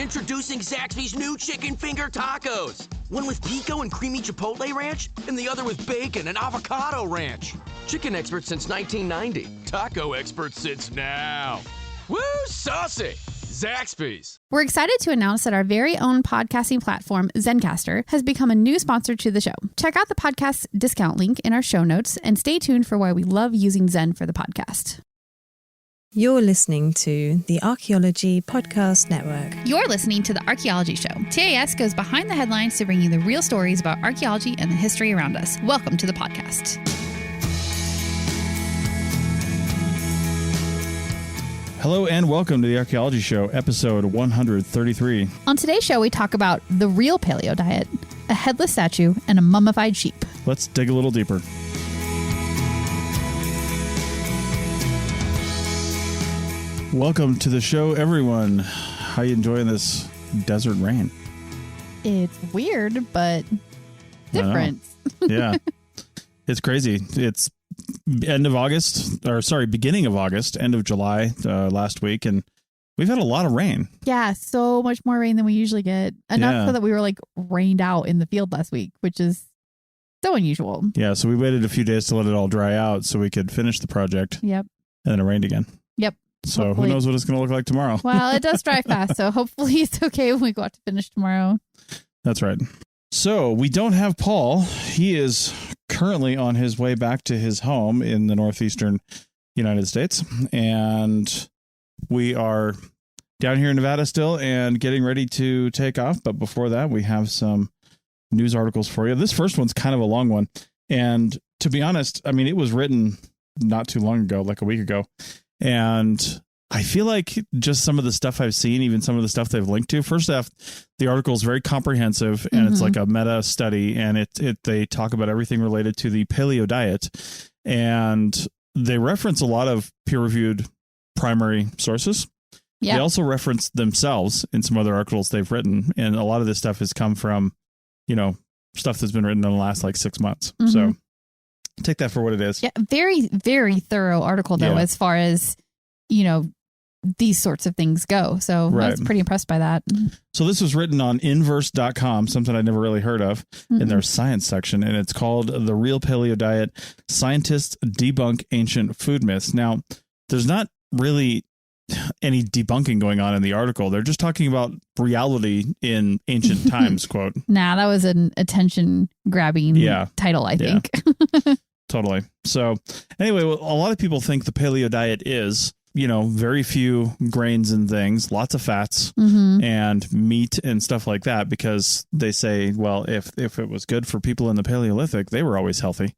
Introducing Zaxby's new chicken finger tacos. One with pico and creamy chipotle ranch, and the other with bacon and avocado ranch. Chicken expert since 1990. Taco expert since now. Woo, saucy! Zaxby's. We're excited to announce that our very own podcasting platform, Zencastr, has become a new sponsor to the show. Check out the podcast discount link in our show notes and stay tuned for why we love using Zen for the podcast. You're listening to the Archaeology Podcast Network. You're listening to the Archaeology Show. TAS goes behind the headlines to bring you the real stories about archaeology and the history around us. Welcome to the podcast. Hello and welcome to the Archaeology Show, episode 133. On today's show, we talk about the real Paleo Diet, a headless statue, and a mummified sheep. Let's dig a little deeper. Welcome to the show, everyone. How you enjoying this desert rain? It's weird, but different. Yeah. It's crazy. It's beginning of August, end of July, last week, and we've had a lot of rain. Yeah, so much more rain than we usually get. Enough so that we were like rained out in the field last week, which is so unusual. Yeah, so we waited a few days to let it all dry out so we could finish the project. Yep. And then it rained again. Yep. So hopefully. Who knows what it's going to look like tomorrow? Well, it does dry fast, so hopefully it's okay when we go out to finish tomorrow. That's right. So we don't have Paul. He is currently on his way back to his home in the northeastern United States. And we are down here in Nevada still and getting ready to take off. But before that, we have some news articles for you. This first one's kind of a long one. And to be honest, I mean, it was written not too long ago, like a week ago. And I feel like just some of the stuff I've seen, even some of the stuff they've linked to, first off, the article is very comprehensive and it's like a meta study, and they talk about everything related to the Paleo Diet, and they reference a lot of peer-reviewed primary sources. Yeah. They also reference themselves in some other articles they've written, and a lot of this stuff has come from, stuff that's been written in the last like 6 months. So take that for what it is. Yeah, very, very thorough article, though, as far as, these sorts of things go. So I was pretty impressed by that. So this was written on inverse.com, something I'd never really heard of, in their science section. And it's called The Real Paleo Diet, Scientists Debunk Ancient Food Myths. Now, there's not really any debunking going on in the article. They're just talking about reality in ancient times, quote. Nah, that was an attention-grabbing title, I think. Totally. So anyway, a lot of people think the Paleo Diet is, very few grains and things, lots of fats and meat and stuff like that, because they say, well, if it was good for people in the Paleolithic, they were always healthy.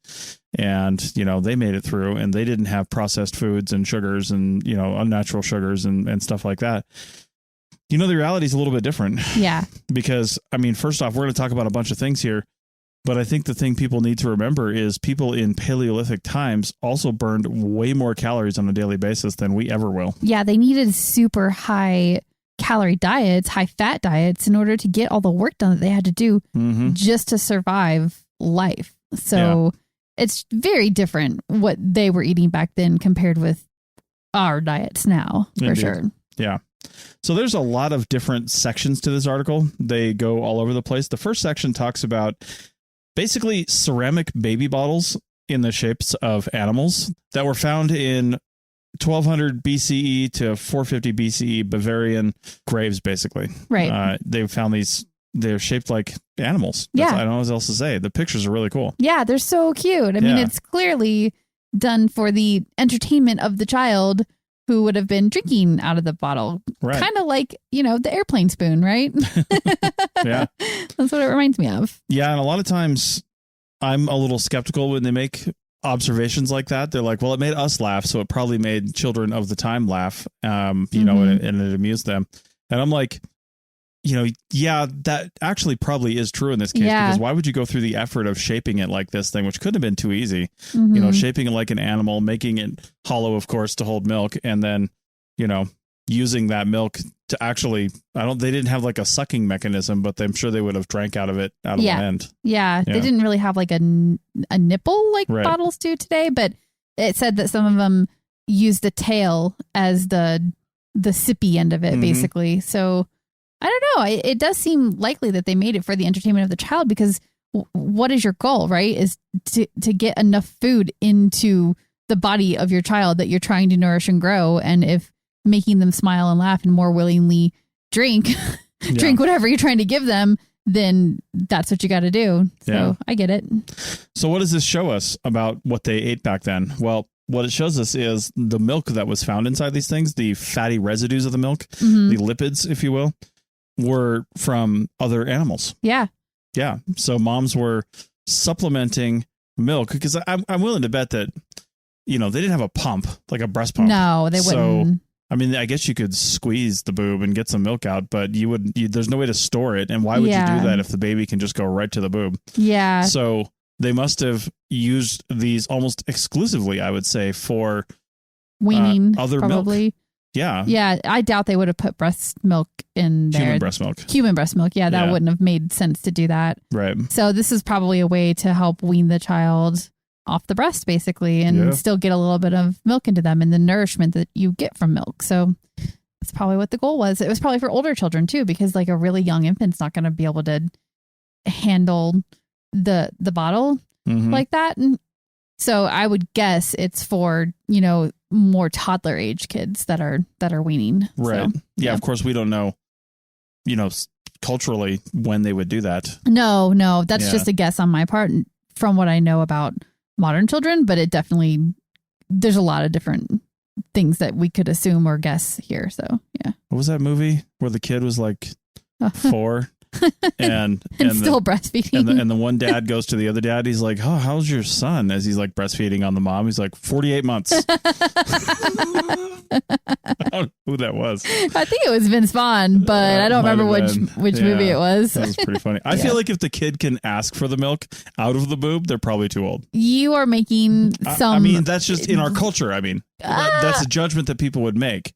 And, they made it through and they didn't have processed foods and sugars and, unnatural sugars and stuff like that. The reality is a little bit different. Yeah. Because, first off, we're going to talk about a bunch of things here. But I think the thing people need to remember is people in Paleolithic times also burned way more calories on a daily basis than we ever will. Yeah, they needed super high calorie diets, high fat diets in order to get all the work done that they had to do just to survive life. So it's very different what they were eating back then compared with our diets now, for sure. Yeah. So there's a lot of different sections to this article. They go all over the place. The first section talks about basically ceramic baby bottles in the shapes of animals that were found in 1200 BCE to 450 BCE Bavarian graves, basically. Right. They found these, they're shaped like animals. I don't know what else to say. The pictures are really cool. Yeah, they're so cute. I mean, it's clearly done for the entertainment of the child who would have been drinking out of the bottle. Right. Kind of like, the airplane spoon, right? Yeah. That's what it reminds me of. Yeah. And a lot of times I'm a little skeptical when they make observations like that. They're like, well, it made us laugh, so it probably made children of the time laugh, and it amused them. And I'm like, that actually probably is true in this case, because why would you go through the effort of shaping it like this thing, which could have been too easy, shaping it like an animal, making it hollow, of course, to hold milk, and then, using that milk to actually, they didn't have like a sucking mechanism, but I'm sure they would have drank out of one end. Yeah. They didn't really have like a nipple like bottles do today, but it said that some of them use the tail as the sippy end of it, basically. So I don't know. It does seem likely that they made it for the entertainment of the child because what is your goal, right? Is to get enough food into the body of your child that you're trying to nourish and grow. And if making them smile and laugh and more willingly drink whatever you're trying to give them, then that's what you got to do. So I get it. So what does this show us about what they ate back then? Well, what it shows us is the milk that was found inside these things, the fatty residues of the milk, the lipids, if you will, were from other animals. Yeah. Yeah. So moms were supplementing milk because I'm willing to bet that, they didn't have a pump, like a breast pump. No, they wouldn't. So, I mean, I guess you could squeeze the boob and get some milk out, but there's no way to store it. And why would you do that if the baby can just go right to the boob? Yeah. So they must have used these almost exclusively, I would say, for weaning, other probably. Milk. Yeah. Yeah. I doubt they would have put breast milk in there. Human breast milk. Human breast milk. Yeah. That wouldn't have made sense to do that. Right. So this is probably a way to help wean the child off the breast, basically, and still get a little bit of milk into them and the nourishment that you get from milk. So that's probably what the goal was. It was probably for older children too, because like a really young infant's not going to be able to handle the bottle like that. And so I would guess it's for, more toddler age kids that are weaning. Right. So, yeah. Of course we don't know, culturally when they would do that. No, that's just a guess on my part from what I know about modern children, but it definitely, there's a lot of different things that we could assume or guess here. So, yeah. What was that movie where the kid was like 4 and still breastfeeding? And the one dad goes to the other dad. He's like, "Oh, how's your son?" As he's like breastfeeding on the mom. He's like, 48 months. I don't know who that was. I think it was Vince Vaughn, but I don't remember which movie it was. That was pretty funny. I feel like if the kid can ask for the milk out of the boob, they're probably too old. You are making some... I mean, that's just in our culture. I mean, that's a judgment that people would make.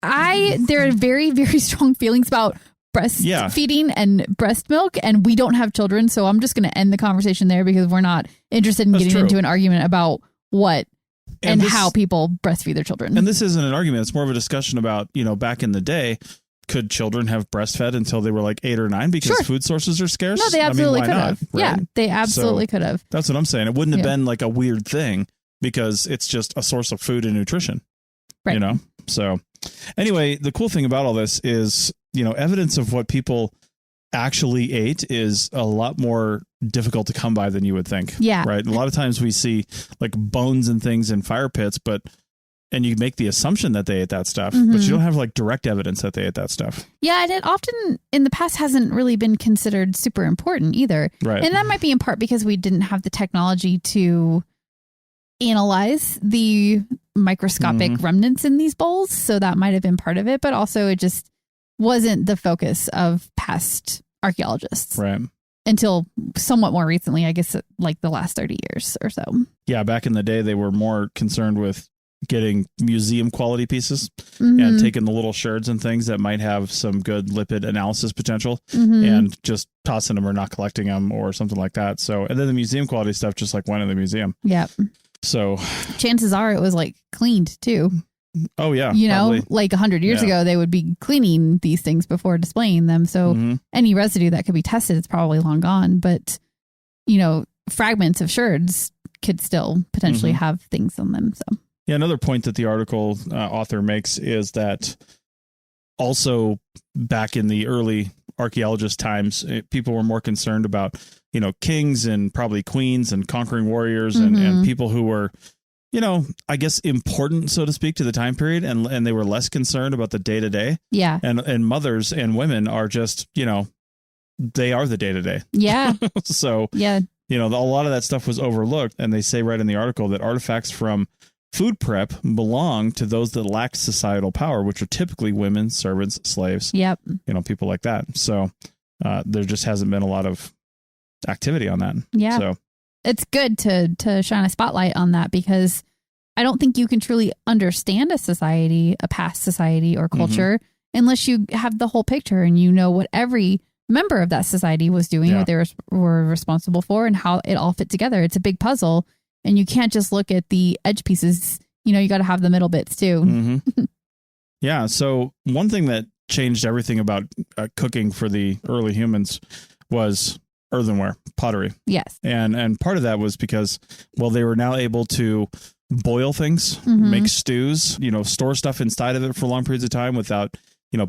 There are very, very strong feelings about breastfeeding and breast milk, and we don't have children, so I'm just going to end the conversation there because we're not interested in getting into an argument about what and how people breastfeed their children. And this isn't an argument. It's more of a discussion about, back in the day, could children have breastfed until they were like 8 or 9 because food sources are scarce? No, they absolutely could have. Right? Yeah, they absolutely could have. That's what I'm saying. It wouldn't have been like a weird thing because it's just a source of food and nutrition. Right. So anyway, the cool thing about all this is, evidence of what people actually ate is a lot more difficult to come by than you would think. Yeah. Right. A lot of times we see like bones and things in fire pits, and you make the assumption that they ate that stuff, but you don't have like direct evidence that they ate that stuff. Yeah. And it often in the past hasn't really been considered super important either. Right. And that might be in part because we didn't have the technology to analyze the microscopic remnants in these bowls. So that might have been part of it, but also it just wasn't the focus of past archaeologists. Right. Until somewhat more recently, I guess like the last 30 years or so. Yeah. Back in the day, they were more concerned with getting museum quality pieces and taking the little sherds and things that might have some good lipid analysis potential and just tossing them or not collecting them or something like that. So, and then the museum quality stuff just like went in the museum. Yep. So chances are it was like cleaned too. Oh yeah. Probably. Like 100 years ago, they would be cleaning these things before displaying them. So any residue that could be tested is probably long gone, but fragments of sherds could still potentially have things on them. So yeah. Another point that the article author makes is that also back in the early archaeologist times, people were more concerned about, kings and probably queens and conquering warriors and people who were, I guess important, so to speak, to the time period. And they were less concerned about the day to day. Yeah. And mothers and women are just, they are the day to day. Yeah. So, yeah. A lot of that stuff was overlooked. And they say right in the article that artifacts from food prep belong to those that lack societal power, which are typically women, servants, slaves, people like that. So there just hasn't been a lot of activity on that. Yeah. So it's good to shine a spotlight on that because I don't think you can truly understand a past society or culture unless you have the whole picture and what every member of that society was doing, what they were responsible for and how it all fit together. It's a big puzzle. And you can't just look at the edge pieces. You got to have the middle bits too. Yeah. So one thing that changed everything about cooking for the early humans was earthenware, pottery. Yes. And part of that was because, well, they were now able to boil things, make stews, store stuff inside of it for long periods of time without,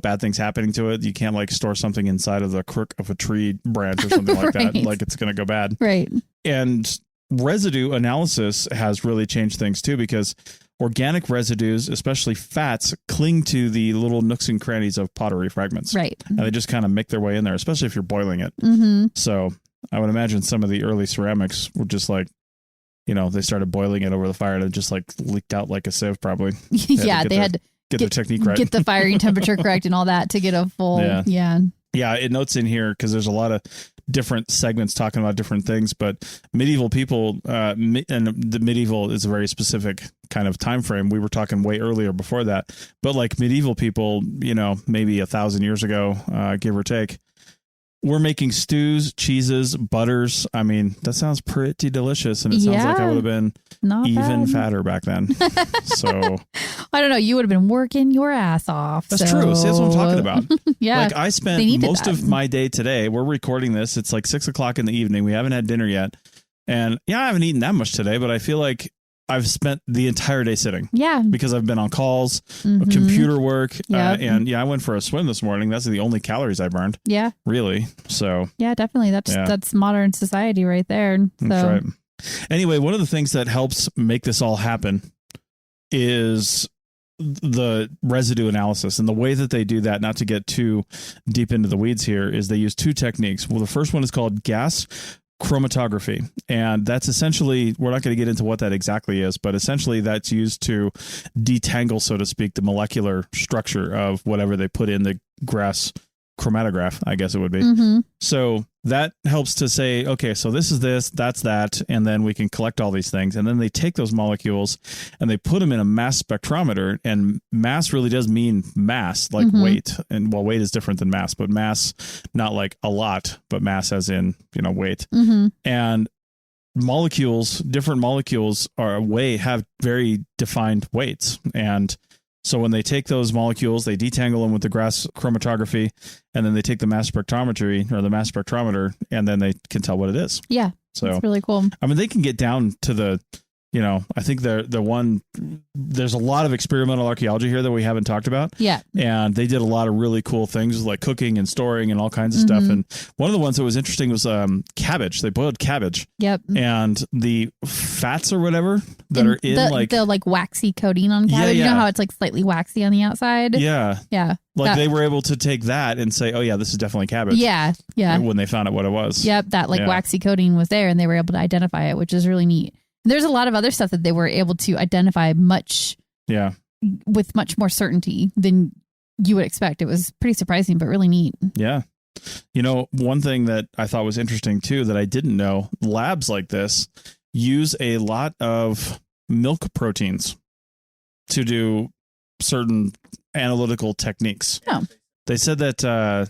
bad things happening to it. You can't like store something inside of the crook of a tree branch or something like that. Like it's going to go bad. Right. And residue analysis has really changed things too, because organic residues, especially fats, cling to the little nooks and crannies of pottery fragments. Right. And they just kind of make their way in there, especially if you're boiling it. So I would imagine some of the early ceramics were just like, they started boiling it over the fire and it just like leaked out like a sieve probably. They had to get the technique right. Get the firing temperature correct and all that to get a full, Yeah, it notes in here because there's a lot of different segments talking about different things, but medieval people, and the medieval is a very specific kind of time frame. We were talking way earlier before that, but like medieval people, maybe 1,000 years ago, give or take, we're making stews, cheeses, butters. I mean, that sounds pretty delicious, and it sounds like I would have been even fatter back then. So I don't know. You would have been working your ass off. That's true. See, that's what I'm talking about. Yeah. Like I spent most of my day today. We're recording this. It's like 6:00 in the evening. We haven't had dinner yet. And I haven't eaten that much today, but I feel like I've spent the entire day sitting. Yeah. Because I've been on calls, computer work. And I went for a swim this morning. That's the only calories I burned. Yeah. Really. So. Yeah, definitely. That's modern society right there. So. That's right. Anyway, one of the things that helps make this all happen is the residue analysis. And the way that they do that, not to get too deep into the weeds here, is they use two techniques. Well, the first one is called gas chromatography. And that's essentially, we're not going to get into what that exactly is, but essentially that's used to detangle, so to speak, the molecular structure of whatever they put in the grass chromatograph, I guess it would be. So that helps to say, okay, so this is this, that's that, and then we can collect all these things. And then they take those molecules and they put them in a mass spectrometer, and mass really does mean mass, like weight. And well, weight is different than mass, but mass, not like a lot, but mass as in, weight. And different molecules have very defined weights. And so when they take those molecules, they detangle them with the gas chromatography, and then they take the mass spectrometry or the mass spectrometer, and then they can tell what it is. Yeah. So it's really cool. I mean, they can get down to the, I think there's a lot of experimental archaeology here that we haven't talked about. Yeah. And they did a lot of really cool things like cooking and storing and all kinds of stuff. And one of the ones that was interesting was cabbage. They boiled cabbage. Yep. And the fats or whatever that are in the like waxy coating on cabbage. You know how it's like slightly waxy on the outside? Yeah. Yeah. Like they were able to take that and say, oh yeah, this is definitely cabbage. Yeah. Yeah. When they found out what it was. Yep. That waxy coating was there and they were able to identify it, which is really neat. There's a lot of other stuff that they were able to identify with much more certainty than you would expect. It was pretty surprising, but really neat. Yeah. One thing that I thought was interesting too, that I didn't know, labs like this use a lot of milk proteins to do certain analytical techniques. Oh. They said that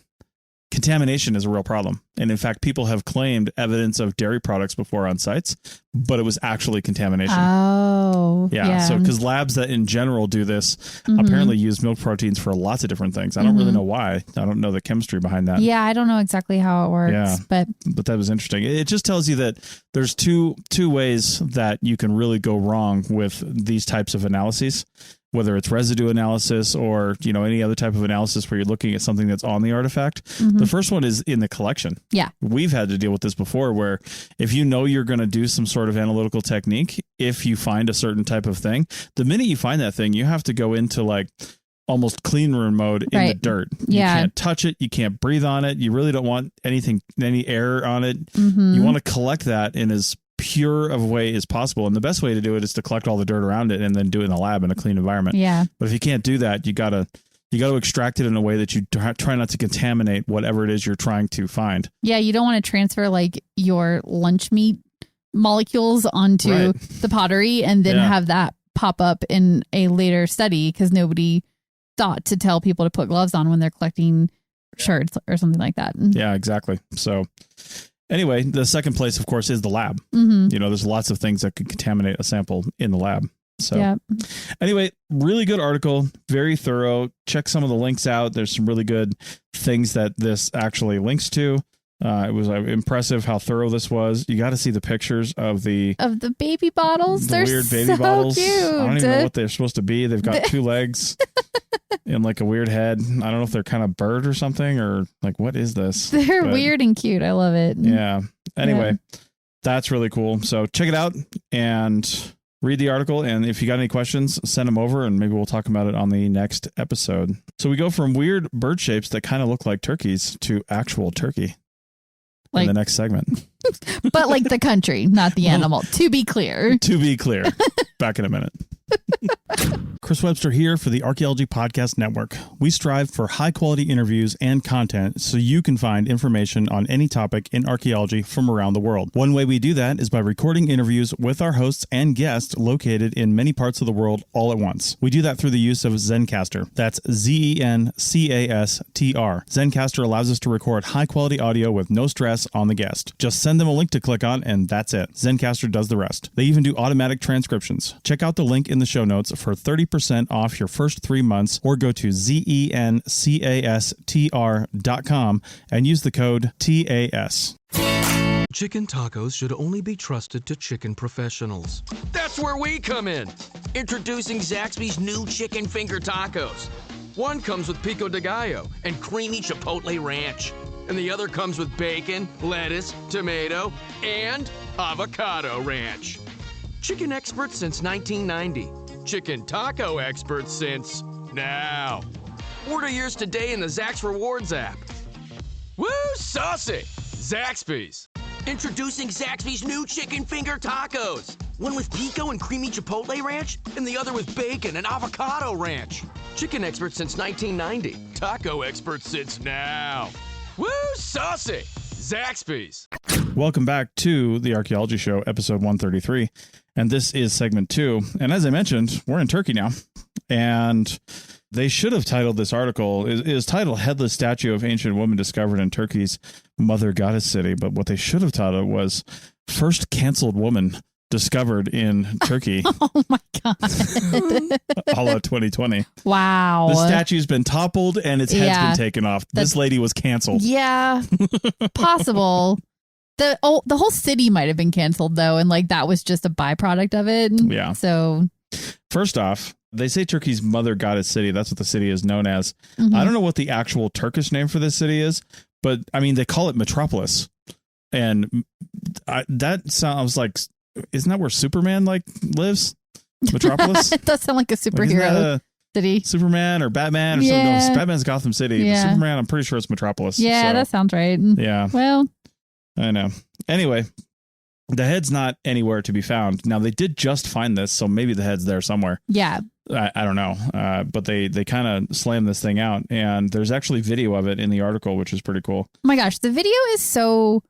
contamination is a real problem. And in fact, people have claimed evidence of dairy products before on sites, but it was actually contamination. Oh, yeah. So because labs that in general do this apparently use milk proteins for lots of different things. I don't really know why. I don't know the chemistry behind that. Yeah, I don't know exactly how it works. But that was interesting. It just tells you that there's two ways that you can really go wrong with these types of analyses, whether it's residue analysis or, any other type of analysis where you're looking at something that's on the artifact. The first one is in the collection. Yeah. We've had to deal with this before, where if you're going to do some sort of analytical technique, if you find a certain type of thing, the minute you find that thing, you have to go into like almost clean room mode in the dirt. You can't touch it. You can't breathe on it. You really don't want any air on it. You want to collect that in as pure of a way as possible. And the best way to do it is to collect all the dirt around it and then do it in the lab in a clean environment. Yeah. But if you can't do that, you got to extract it in a way that you try not to contaminate whatever it is you're trying to find. Yeah. You don't want to transfer like your lunch meat molecules onto the pottery and then have that pop up in a later study because nobody thought to tell people to put gloves on when they're collecting shirts or something like that. Yeah, exactly. So anyway, the second place, of course, is the lab. There's lots of things that could contaminate a sample in the lab. So anyway, really good article, very thorough. Check some of the links out. There's some really good things that this actually links to. It was impressive how thorough this was. You got to see the pictures of the baby bottles. They're weird baby so bottles. Cute. I don't even know what they're supposed to be. They've got 2 legs and like a weird head. I don't know if they're kind of bird or something, or like, what is this? They're weird and cute. I love it. Yeah. Anyway, that's really cool. So check it out and read the article. And if you got any questions, send them over and maybe we'll talk about it on the next episode. So we go from weird bird shapes that kind of look like turkeys to actual turkey. In the next segment. But like the country, not the animal, to be clear. To be clear. Back in a minute. Chris Webster here for the Archaeology Podcast Network. We strive for high quality interviews and content so you can find information on any topic in archaeology from around the world. One way we do that is by recording interviews with our hosts and guests located in many parts of the world all at once. We do that through the use of Zencastr. That's Zencastr. Zencastr allows us to record high quality audio with no stress on the guest. Just send them a link to click on and that's it. Zencastr does the rest. They even do automatic transcriptions. Check out the link in the show notes for 30% off your first 3 months, or go to zencastr.com and use the code TAS. Chicken tacos should only be trusted to chicken professionals. That's where we come in. Introducing Zaxby's new chicken finger tacos. One comes with pico de gallo and creamy chipotle ranch, and the other comes with bacon, lettuce, tomato, and avocado ranch. Chicken experts since 1990. Chicken taco experts since now. Order yours today in the Zax Rewards app. Woo, saucy! Zaxby's. Introducing Zaxby's new chicken finger tacos. One with pico and creamy chipotle ranch, and the other with bacon and avocado ranch. Chicken experts since 1990. Taco experts since now. Woo, saucy! Zaxby's. Welcome back to the Archaeology Show, episode 133. And this is segment 2. And as I mentioned, we're in Turkey now. And they should have titled this article, it is titled Headless Statue of Ancient Woman Discovered in Turkey's Mother Goddess City. But what they should have titled was First Canceled Woman Discovered in Turkey. Oh my God. A la 2020. Wow. The statue's been toppled and its head's been taken off. This lady was canceled. Yeah. Possible. The whole city might have been canceled, though, and like that was just a byproduct of it. Yeah. So first off, they say Turkey's Mother Goddess City. That's what the city is known as. Mm-hmm. I don't know what the actual Turkish name for this city is, but I mean, they call it Metropolis. And that sounds like, isn't that where Superman lives? Metropolis? It does sound like a superhero city. Superman or Batman or something. No, Batman's Gotham City. Yeah. But Superman, I'm pretty sure it's Metropolis. Yeah, that sounds right. Yeah. Well, I know. Anyway, the head's not anywhere to be found. Now, they did just find this, so maybe the head's there somewhere. Yeah. I don't know. But they kind of slammed this thing out, and there's actually video of it in the article, which is pretty cool. Oh my gosh, the video is so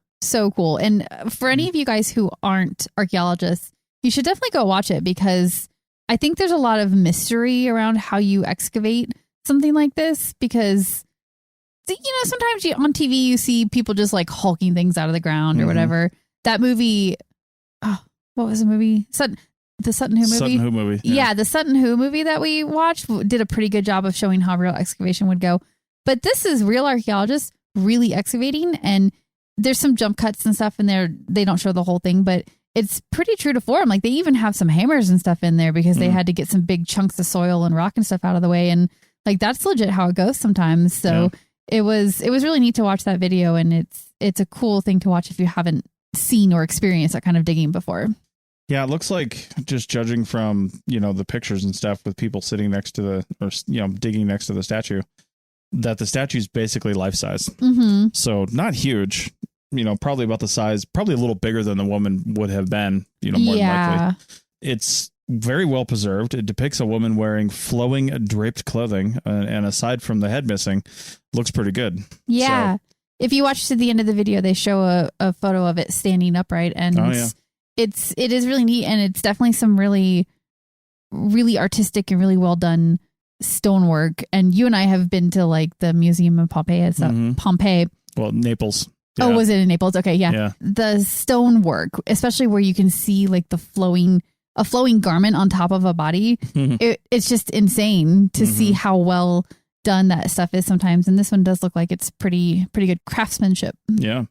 cool. And for any of you guys who aren't archaeologists, you should definitely go watch it, because I think there's a lot of mystery around how you excavate something like this, because sometimes on TV you see people just like hulking things out of the ground or whatever. That movie, what was the movie? The Sutton Hoo movie? Sutton Hoo movie. Yeah, the Sutton Hoo movie that we watched did a pretty good job of showing how real excavation would go. But this is real archaeologists really excavating, and there's some jump cuts and stuff in there. They don't show the whole thing, but it's pretty true to form. Like, they even have some hammers and stuff in there because they had to get some big chunks of soil and rock and stuff out of the way. And like, that's legit how it goes sometimes. So it was really neat to watch that video, and it's a cool thing to watch if you haven't seen or experienced that kind of digging before. Yeah, it looks like, just judging from, the pictures and stuff with people sitting next to digging next to the statue, that the statue's basically life size. Mm-hmm. So not huge, probably about the size, probably a little bigger than the woman would have been, more than likely. It's very well preserved. It depicts a woman wearing flowing draped clothing, and aside from the head missing, looks pretty good. Yeah. So, if you watch to the end of the video, they show a photo of it standing upright, and it is really neat, and it's definitely some really, really artistic and really well done stonework. And you and I have been to like the museum in Pompeii. Pompeii. Well, Naples. Yeah. Oh, was it in Naples? Okay, yeah. The stonework, especially where you can see like the flowing a flowing garment on top of a body. It's just insane to see how well done that stuff is sometimes. And this one does look like it's pretty good craftsmanship. Yeah.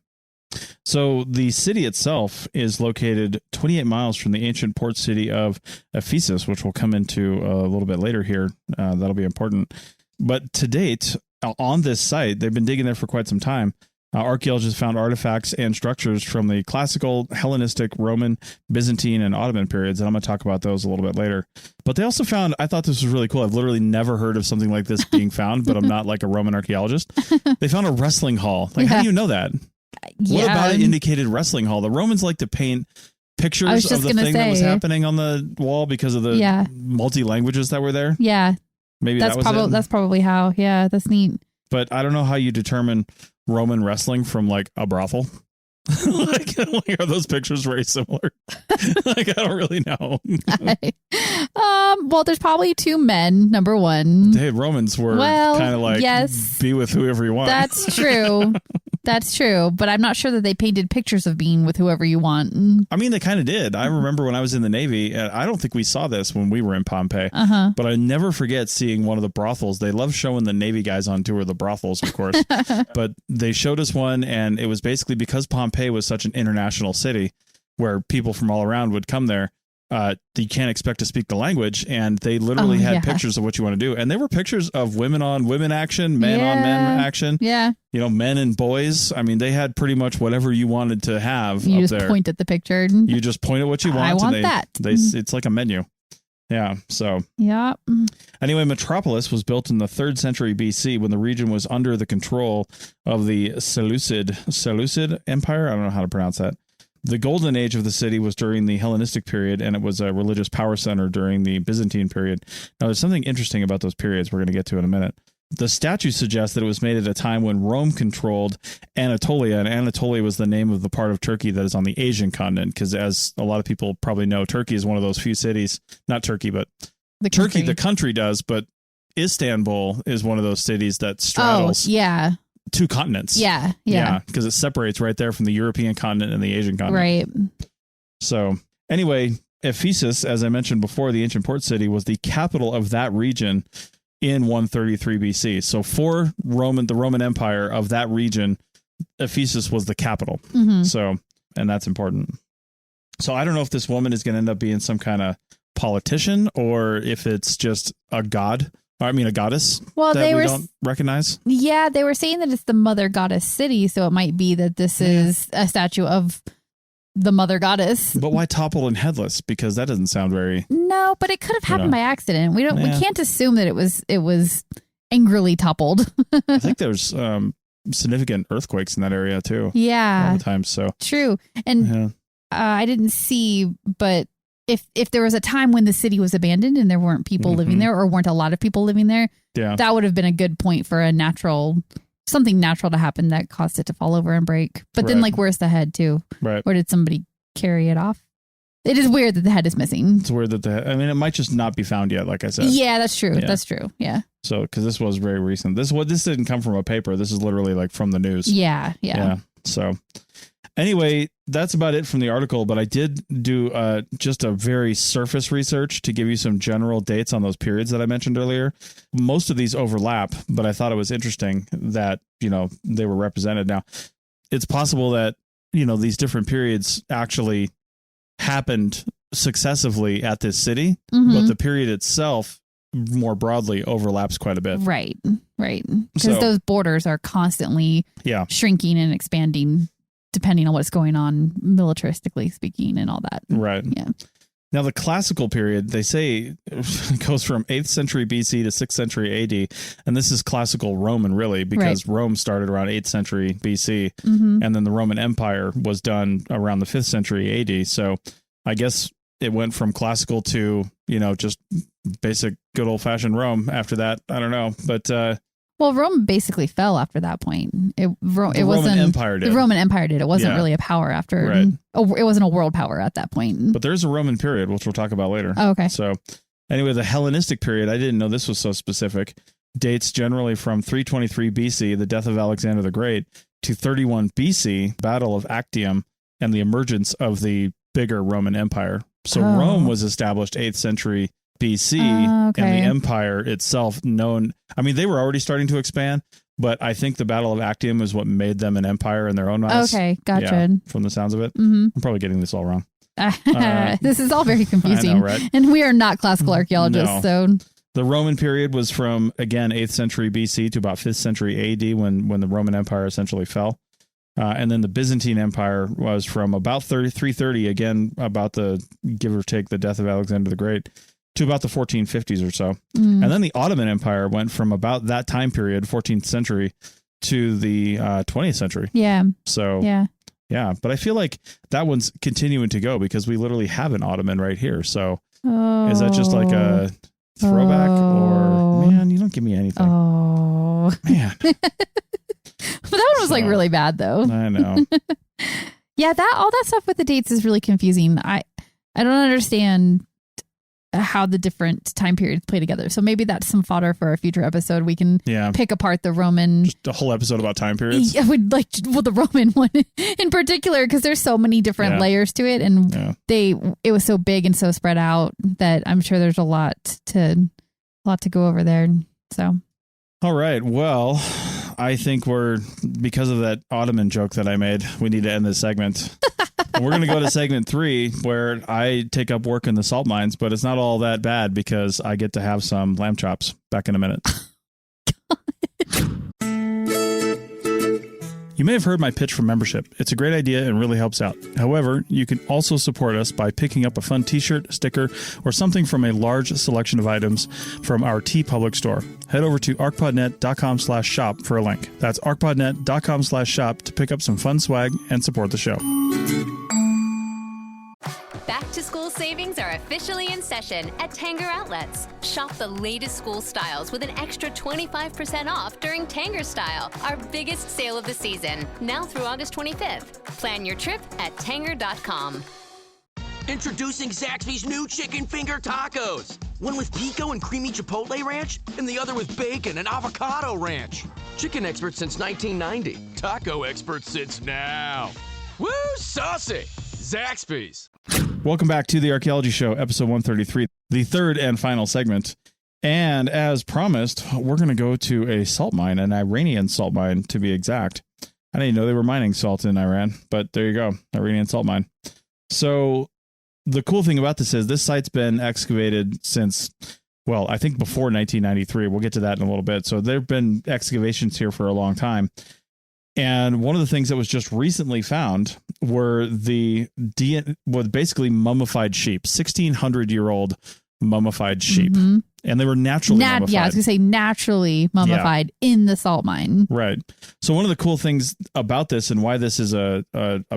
So the city itself is located 28 miles from the ancient port city of Ephesus, which we'll come into a little bit later here. That'll be important. But to date, on this site, they've been digging there for quite some time. Archaeologists found artifacts and structures from the classical, Hellenistic, Roman, Byzantine, and Ottoman periods, and I'm going to talk about those a little bit later. But they also found, I thought this was really cool. I've literally never heard of something like this being found, but I'm not like a Roman archaeologist. They found a wrestling hall. Like, how do you know that? What about it indicated wrestling hall? The Romans like to paint pictures of the thing that was happening on the wall because of the multi-languages that were there. Yeah. Maybe that's probably how. Yeah, that's neat. But I don't know how you determine Roman wrestling from like a brothel. like, are those pictures very similar? Like, I don't really know. Well, there's probably two men, number one. Hey, Romans were kind of like, be with whoever you want. That's true. That's true. But I'm not sure that they painted pictures of being with whoever you want. I mean, they kind of did. I remember when I was in the Navy, and I don't think we saw this when we were in Pompeii, but I never forget seeing one of the brothels. They love showing the Navy guys on tour, the brothels, of course. But they showed us one, and it was basically because Pompeii was such an international city where people from all around would come there. You can't expect to speak the language, and they literally had pictures of what you want to do. And they were pictures of women on women action, men on men action. Yeah. You know, men and boys. I mean, they had pretty much whatever you wanted to have you up just there. Point at the picture. You just point at what you want. I want that. It's like a menu. Yeah. So. Yeah. Anyway, Metropolis was built in the 3rd century BC when the region was under the control of the Seleucid Empire. I don't know how to pronounce that. The golden age of the city was during the Hellenistic period, and it was a religious power center during the Byzantine period. Now, there's something interesting about those periods we're going to get to in a minute. The statue suggests that it was made at a time when Rome controlled Anatolia, and Anatolia was the name of the part of Turkey that is on the Asian continent, because as a lot of people probably know, Turkey is one of those few cities, not Turkey, but Turkey, the country does, but Istanbul is one of those cities that straddles. Oh, yeah. 2 continents. Yeah. Because it separates right there from the European continent and the Asian continent. Right. So anyway, Ephesus, as I mentioned before, the ancient port city, was the capital of that region in 133 BC. So for the Roman Empire of that region, Ephesus was the capital. So, and that's important. So I don't know if this woman is going to end up being some kind of politician or if it's just a god. I mean, a goddess that we don't recognize. Yeah, they were saying that it's the mother goddess city, so it might be that this is a statue of the mother goddess. But why toppled and headless? Because that doesn't sound very... No, but it could have happened by accident. We can't assume that it was angrily toppled. I think there's significant earthquakes in that area too. Yeah. All the time, so. True. And I didn't see, but if there was a time when the city was abandoned and there weren't people living there or weren't a lot of people living there, that would have been a good point for something natural to happen that caused it to fall over and break. But then, like, where's the head too? Right. Or did somebody carry it off? It is weird that the head is missing. It's weird that it might just not be found yet, like I said. Yeah, that's true. Yeah. That's true. Yeah. So, because this was very recent. This didn't come from a paper. This is literally like from the news. Yeah. So anyway, that's about it from the article, but I did do just a very surface research to give you some general dates on those periods that I mentioned earlier. Most of these overlap, but I thought it was interesting that, they were represented. Now, it's possible that, these different periods actually happened successively at this city, but the period itself more broadly overlaps quite a bit. Right. Because those borders are constantly shrinking and expanding depending on what's going on militaristically speaking and all that. Right. Yeah. Now, the classical period, they say, goes from 8th century BC to 6th century AD. And this is classical Roman, really, because Rome started around 8th century BC. And then the Roman Empire was done around the 5th century AD. So I guess it went from classical to, just basic good old fashioned Rome after that. I don't know. But well, Rome basically fell after that point. The Roman Empire did. The Roman Empire did. It wasn't really a power after. Right. It wasn't a world power at that point. But there's a Roman period, which we'll talk about later. Oh, okay. So anyway, the Hellenistic period, I didn't know this was so specific, dates generally from 323 BC, the death of Alexander the Great, to 31 BC, Battle of Actium, and the emergence of the bigger Roman Empire. So Rome was established 8th century BC, and the empire itself they were already starting to expand, but I think the Battle of Actium is what made them an empire in their own eyes. Okay, gotcha. Yeah, from the sounds of it. I'm probably getting this all wrong. This is all very confusing. I know, right? And we are not classical archaeologists, so... The Roman period was from, again, 8th century BC to about 5th century AD when the Roman Empire essentially fell. And then the Byzantine Empire was from about 330, again, about the, give or take, the death of Alexander the Great, to about the 1450s or so. And then the Ottoman Empire went from about that time period, 14th century, to the 20th century. Yeah. So, yeah. But I feel like that one's continuing to go because we literally have an Ottoman right here. So is that just like a throwback or, man, you don't give me anything. Oh. Man. But that one was like really bad though. I know. Yeah, all that stuff with the dates is really confusing. I don't understand how the different time periods play together. So maybe that's some fodder for a future episode. We can pick apart the Roman. Just a whole episode about time periods. I would like the Roman one in particular because there's so many different layers to it, and it was so big and so spread out that I'm sure there's a lot to go over there. So, all right, well, I think because of that Ottoman joke that I made, we need to end this segment. We're going to go to segment 3 where I take up work in the salt mines, but it's not all that bad because I get to have some lamb chops. Back in a minute. You may have heard my pitch for membership. It's a great idea and really helps out. However, you can also support us by picking up a fun t-shirt, sticker, or something from a large selection of items from our TeePublic store. Head over to ArchPodNet.com/shop for a link. That's ArchPodNet.com/shop to pick up some fun swag and support the show. Back-to-school savings are officially in session at Tanger Outlets. Shop the latest school styles with an extra 25% off during Tanger Style, our biggest sale of the season, now through August 25th. Plan your trip at Tanger.com. Introducing Zaxby's new chicken finger tacos. One with pico and creamy chipotle ranch, and the other with bacon and avocado ranch. Chicken expert since 1990. Taco expert since now. Woo, saucy! Zaxby's. Welcome back to the Archaeology Show, episode 133, the third and final segment. And as promised, we're going to go to a salt mine, an Iranian salt mine to be exact. I didn't know they were mining salt in Iran, but there you go, Iranian salt mine. So the cool thing about this is this site's been excavated since, well, I think before 1993. We'll get to that in a little bit. So there have been excavations here for a long time. And one of the things that was just recently found were basically mummified sheep, 1,600-year-old mummified sheep. Mm-hmm. And they were naturally mummified. Yeah, I was going to say naturally mummified in the salt mine. Right. So one of the cool things about this and why this is a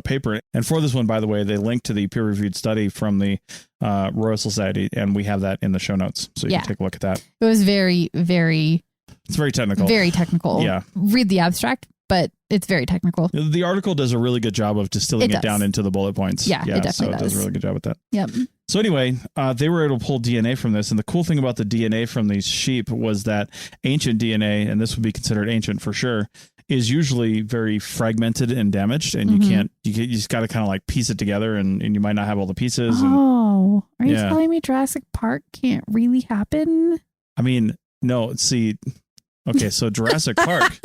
paper, and for this one, by the way, they linked to the peer-reviewed study from the Royal Society, and we have that in the show notes. So you can take a look at that. It was very, very... It's very technical. Very technical. Yeah. Read the abstract, but it's very technical. The article does a really good job of distilling it down into the bullet points. Yeah, it definitely does a really good job with that. Yep. So anyway, they were able to pull DNA from this. And the cool thing about the DNA from these sheep was that ancient DNA, and this would be considered ancient for sure, is usually very fragmented and damaged. And you just got to kind of like piece it together and you might not have all the pieces. Oh, are you telling me Jurassic Park can't really happen? I mean, no, see, okay, so Jurassic Park.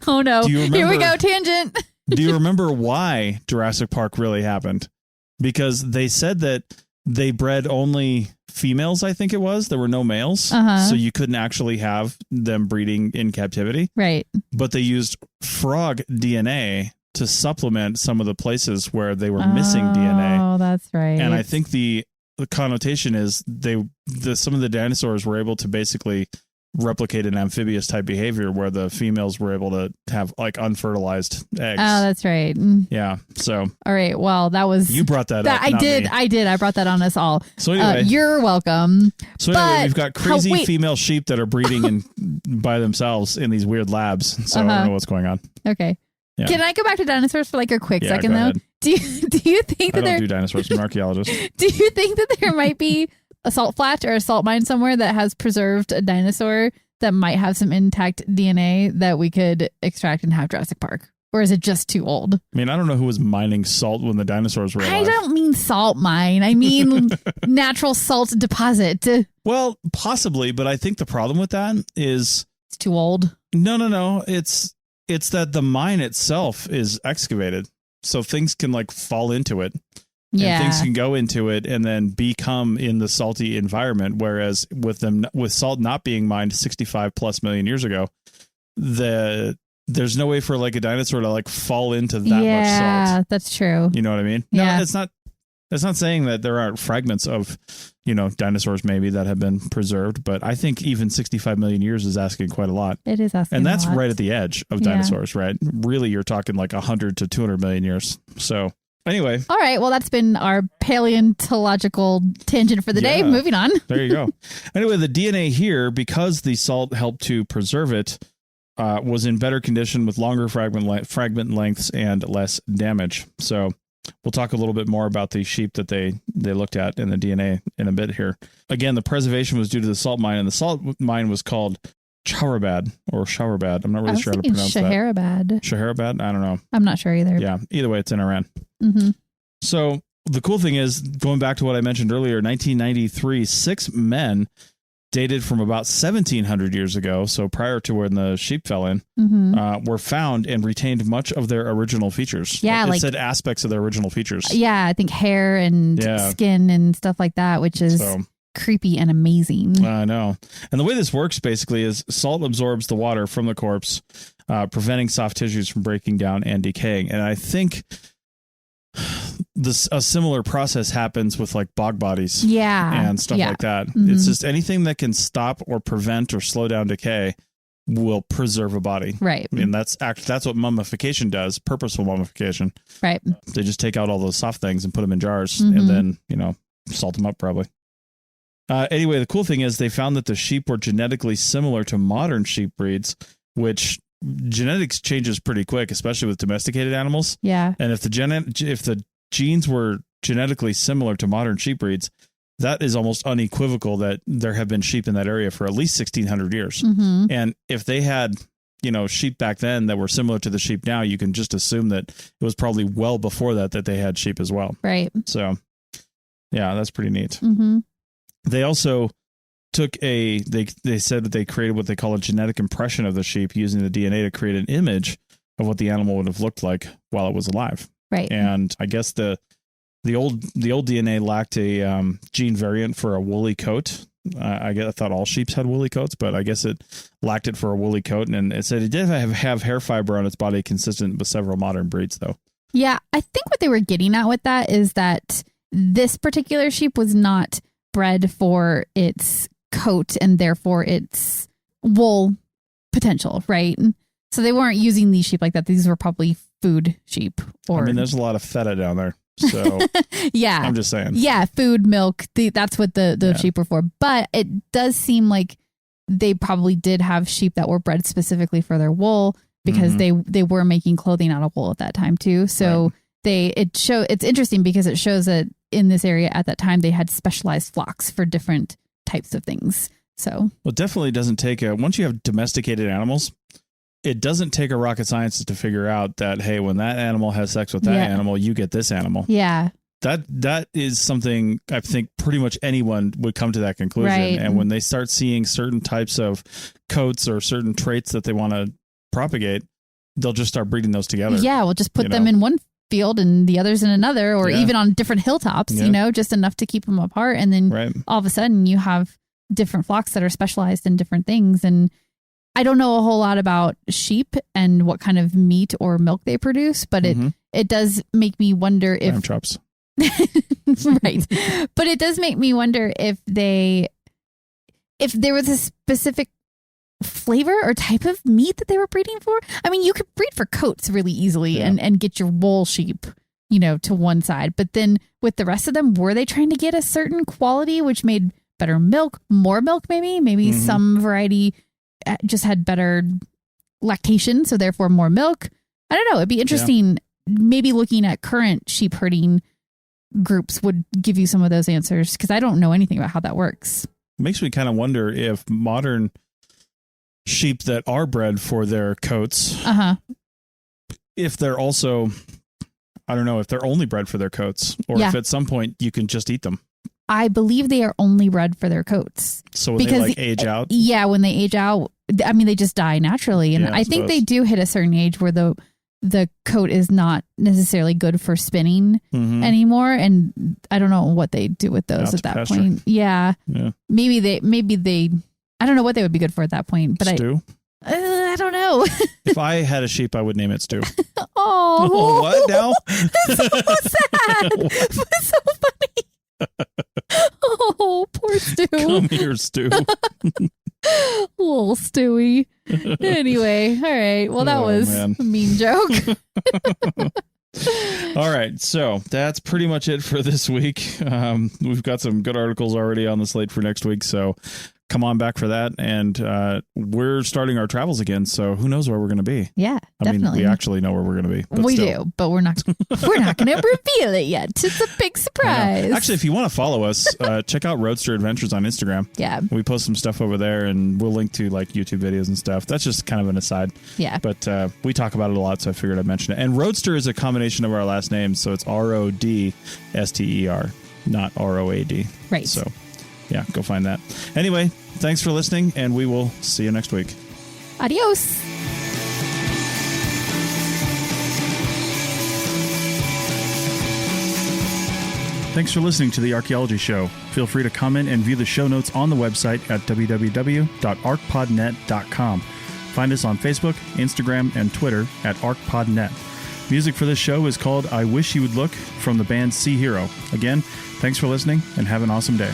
Oh no, here we go, tangent. Do you remember why Jurassic Park really happened? Because they said that they bred only females, I think it was. There were no males. So you couldn't actually have them breeding in captivity. Right. But they used frog DNA to supplement some of the places where they were missing DNA. Oh, that's right. And I think the connotation is some of the dinosaurs were able to basically replicate an amphibious type behavior where the females were able to have like unfertilized eggs. Oh, that's right. Yeah. So. All right. Well, that was. You brought that up. I did. I brought that on us all. So anyway. You're welcome. So anyway, we've got crazy female sheep that are breeding by themselves in these weird labs. So I don't know what's going on. Okay. Yeah. Can I go back to dinosaurs for like a quick second though? Ahead. Do you think that I don't do dinosaurs. I'm an archaeologist. Do you think that there might be a salt flat or a salt mine somewhere that has preserved a dinosaur that might have some intact DNA that we could extract and have Jurassic Park? Or is it just too old? I mean, I don't know who was mining salt when the dinosaurs were alive. I don't mean salt mine. I mean natural salt deposit. Well, possibly, but I think the problem with that is it's too old. No. It's that the mine itself is excavated. So things can like fall into it. Yeah. And things can go into it and then become in the salty environment. Whereas with salt not being mined 65 plus million years ago, there's no way for like a dinosaur to like fall into that much salt. Yeah, that's true. You know what I mean? Yeah. No, it's not saying that there aren't fragments of, dinosaurs maybe that have been preserved, but I think even 65 million years is asking quite a lot. It is asking and that's a lot. right at the edge of dinosaurs, right? Really, you're talking like 100 to 200 million years. So anyway. All right. Well, that's been our paleontological tangent for the day. Moving on. There you go. Anyway, the DNA here, because the salt helped to preserve it, was in better condition with longer fragment lengths and less damage. So we'll talk a little bit more about the sheep that they looked at in the DNA in a bit here. Again, the preservation was due to the salt mine, and the salt mine was called Shahrabad. I'm not really sure how to pronounce Shahrabad. that. Shahrabad? I don't know. I'm not sure either. Yeah. Either way, it's in Iran. Mm-hmm. So the cool thing is, going back to what I mentioned earlier, 1993, 6 men dated from about 1700 years ago, so prior to when the sheep fell in, were found and retained much of their original features. Yeah, it said aspects of their original features. Yeah, I think hair and skin and stuff like that, which is creepy and amazing. I know. And the way this works basically is salt absorbs the water from the corpse, preventing soft tissues from breaking down and decaying. And I think a similar process happens with like bog bodies and stuff like that. Mm-hmm. It's just anything that can stop or prevent or slow down decay will preserve a body. Right. I mean, that's what mummification does, purposeful mummification. Right. They just take out all those soft things and put them in jars and then, salt them up probably. Anyway, the cool thing is they found that the sheep were genetically similar to modern sheep breeds, which genetics changes pretty quick, especially with domesticated animals. Yeah. And if the genes were genetically similar to modern sheep breeds, that is almost unequivocal that there have been sheep in that area for at least 1,600 years. Mm-hmm. And if they had, sheep back then that were similar to the sheep now, you can just assume that it was probably well before that they had sheep as well. Right. So, yeah, that's pretty neat. Mm-hmm. They also took they said that they created what they call a genetic impression of the sheep using the DNA to create an image of what the animal would have looked like while it was alive. Right. And I guess the old DNA lacked a gene variant for a woolly coat. I thought all sheep had woolly coats, but I guess it lacked it for a woolly coat. And it said it did have hair fiber on its body consistent with several modern breeds, though. Yeah, I think what they were getting at with that is that this particular sheep was not bred for its coat and therefore its wool potential, right? So they weren't using these sheep like that. These were probably food sheep. Or there's a lot of feta down there. So yeah, I'm just saying. Yeah, food, milk. That's what the sheep were for. But it does seem like they probably did have sheep that were bred specifically for their wool because they were making clothing out of wool at that time too. So it's interesting because it shows that in this area at that time they had specialized flocks for different types of things. So well, it definitely doesn't take once you have domesticated animals, it doesn't take a rocket scientist to figure out that, hey, when that animal has sex with that animal, you get this animal. Yeah. That is something I think pretty much anyone would come to that conclusion. Right. And when they start seeing certain types of coats or certain traits that they want to propagate, they'll just start breeding those together. Yeah, we'll just put them in one field and the others in another, or even on different hilltops, just enough to keep them apart. And then all of a sudden you have different flocks that are specialized in different things. And I don't know a whole lot about sheep and what kind of meat or milk they produce, but it does make me wonder if lamb chops. Right. But it does make me wonder if there was a specific flavor or type of meat that they were breeding for. I mean, you could breed for coats really easily and get your wool sheep, to one side. But then with the rest of them, were they trying to get a certain quality which made better milk, more milk maybe some variety just had better lactation, so therefore more milk. I don't know. It'd be interesting. Maybe looking at current sheep herding groups would give you some of those answers, because I don't know anything about how that works. It makes me kind of wonder if modern sheep that are bred for their coats, if they're also, I don't know, if they're only bred for their coats, or if at some point you can just eat them. I believe they are only bred for their coats. So when they like age out? Yeah, when they age out, I mean, they just die naturally. And I think they do hit a certain age where the coat is not necessarily good for spinning anymore. And I don't know what they do with those at that point. Yeah. Maybe they, I don't know what they would be good for at that point. But Stew? I don't know. If I had a sheep, I would name it Stew. Oh, what now? That's so sad. That's so funny. Oh, poor Stu. Come here, Stu. Little Stewie. Anyway, all right. Well, that was a mean joke. All right. So that's pretty much it for this week. We've got some good articles already on the slate for next week. So come on back for that. And we're starting our travels again. So who knows where we're going to be? Yeah, definitely. I mean, we actually know where we're going to be. We do, but we're not going to reveal it yet. It's a big surprise. Actually, if you want to follow us, check out Roadster Adventures on Instagram. Yeah. We post some stuff over there, and we'll link to like YouTube videos and stuff. That's just kind of an aside. Yeah. But we talk about it a lot, so I figured I'd mention it. And Roadster is a combination of our last names, so it's RODSTER, not ROAD. Right. So yeah, go find that. Anyway, thanks for listening, and we will see you next week. Adios. Thanks for listening to The Archaeology Show. Feel free to comment and view the show notes on the website at www.archpodnet.com. Find us on Facebook, Instagram, and Twitter at ArchPodNet. Music for this show is called I Wish You Would Look from the band Sea Hero. Again, thanks for listening, and have an awesome day.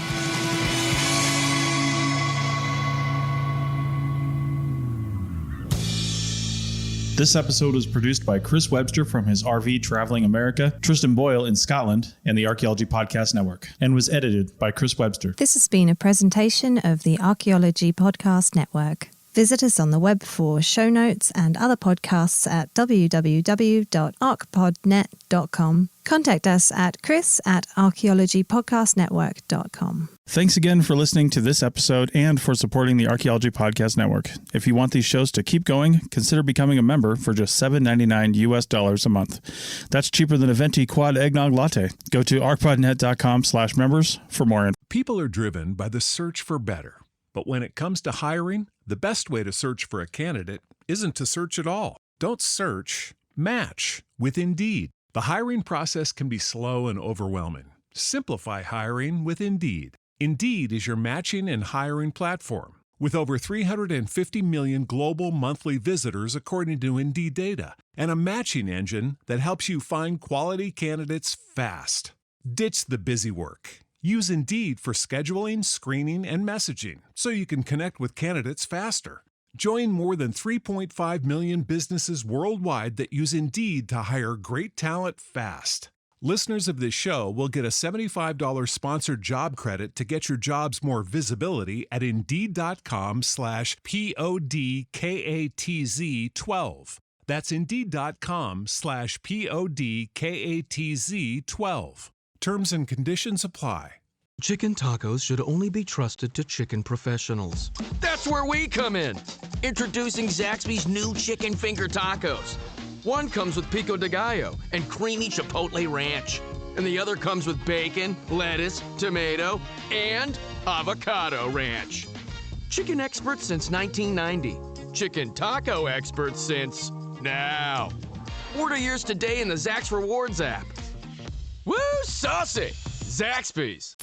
This episode was produced by Chris Webster from his RV Traveling America, Tristan Boyle in Scotland, and the Archaeology Podcast Network, and was edited by Chris Webster. This has been a presentation of the Archaeology Podcast Network. Visit us on the web for show notes and other podcasts at www.archpodnet.com. Contact us at chris@archaeologypodcastnetwork.com. Thanks again for listening to this episode and for supporting the Archaeology Podcast Network. If you want these shows to keep going, consider becoming a member for just $7.99 US a month. That's cheaper than a venti quad eggnog latte. Go to archpodnet.com/members for more info. People are driven by the search for better. But when it comes to hiring, the best way to search for a candidate isn't to search at all. Don't search, match with Indeed. The hiring process can be slow and overwhelming. Simplify hiring with Indeed. Indeed is your matching and hiring platform. With over 350 million global monthly visitors according to Indeed data, and a matching engine that helps you find quality candidates fast. Ditch the busy work. Use Indeed for scheduling, screening, and messaging so you can connect with candidates faster. Join more than 3.5 million businesses worldwide that use Indeed to hire great talent fast. Listeners of this show will get a $75 sponsored job credit to get your jobs more visibility at Indeed.com/PODKATZ12. That's Indeed.com/PODKATZ12. Terms and conditions apply. Chicken tacos should only be trusted to chicken professionals. That's where we come in. Introducing Zaxby's new chicken finger tacos. One comes with pico de gallo and creamy chipotle ranch. And the other comes with bacon, lettuce, tomato, and avocado ranch. Chicken experts since 1990. Chicken taco experts since now. Order yours today in the Zax Rewards app. Woo, saucy! Zaxby's.